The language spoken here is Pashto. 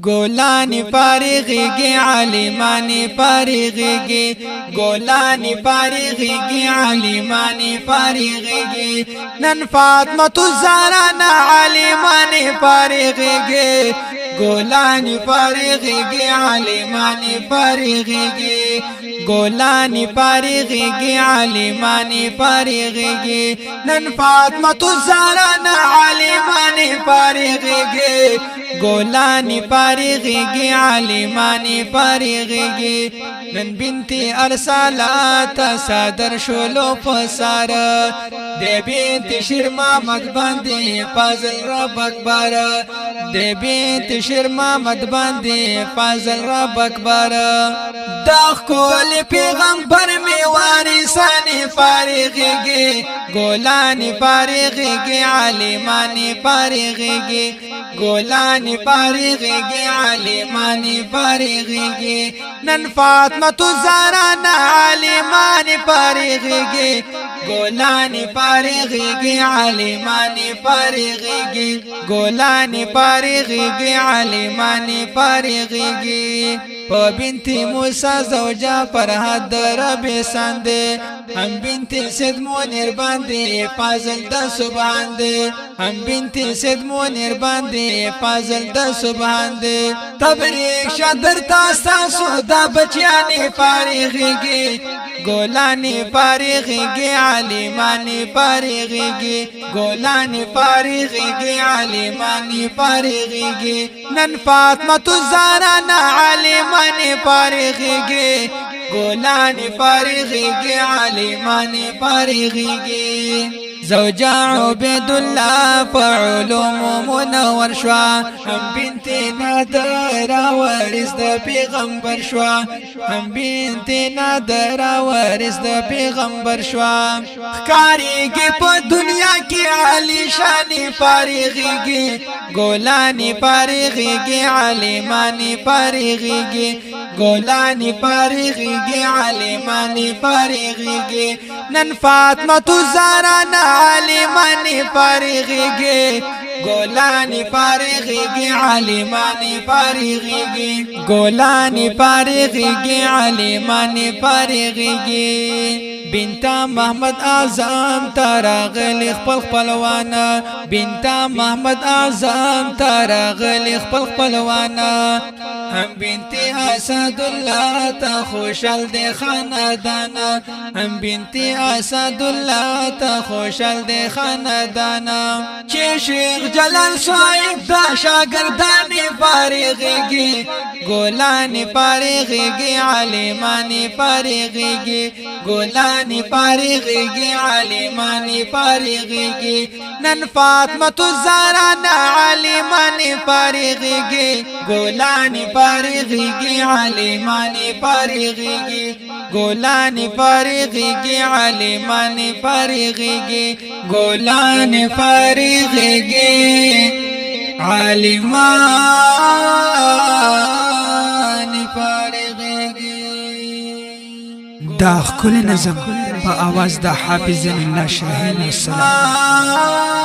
گولانی فارغیگی علیمانی فارغیگی گولانی فارغیگی علیمانی فارغیگی نن فاطمة الزهرا علیمانی فارغیگی گولانی فارغیگی علیمانی فارغیگی گولانی فارغیگی علیمانی فارغیگی نن فاطمة الزهرا علیمانی فارغیگی گولانی فارغیگی علیمانی فارغیگی نن بنتی ارسالات صدر شلو پسار دی بنت شیر محمد باندی فضل رب اکبر دی بنت شیر محمد باندی فضل رب اکبر داخ کول پیغمبر می وارثانی فارغیگی گولانی فارغیگی علیمانی فارغیگی گولانی فارغیگی علیمانی فارغیگی نن فاطمة الزهرا علیمانی فارغیگی گولانی فارغیگی علیمانی فارغیگی گولانی فارغیگی علیمانی فارغیگی په بنت موسی زوجا فرحت رب سنده هم بنت سید منیر باندې فاضل د سبحان دے هم بنت سید منیر باندې فاضل د سبحان دے تبریک شادر تاسو دا بچیانی فارغیگی گولانی فارغیگی علیمانی فارغیگی گولانی فارغیگی علیمانی فارغیگی نن فاطمة الزهرا علیمانی فارغیگی گولانی فارغیگی علیمانی فارغیگی زوجا عبید الله فعلوم منور شوا هم بنت نادر وارث د پیغمبر شوا هم بنت نادر وارث د پیغمبر شوا خکاریږي په دنیا کې علی شان فارغیږي گولانی فارغیږي علیمانی فارغیږي گولانی فارغیږي علیمانی فارغیږي نن فاطمة الزهرا علیمانی فارغیگی گولانی فارغیگی علیمانی فارغیگی گولانی فارغیگی علیمانی فارغیگی بنتا محمد اعظم تراغلی خپل خپلوانا بنتا محمد اعظم تراغلی خپل خپلوانا هم بنتی اسد الله تا خوشال دی خاندانا هم بنتی اسد الله تا خوشال دی خاندانا چې شیخ جلال صاحب دا شاگردانی فارغیگی گولانی فارغیگی علیمانی فارغیگی گولانی فارغیگی علیمانی فارغیگی نن فاطمة الزهرا علیمانی فارغیگی گولانی فارغیگی علیمانی فارغیگی گولانی فارغیگی علیمانی فارغیگی گولانی فارغیگی علیمانی فارغیگی دا ښکلی نظم په اواز د حافظ الله شاهین السلام.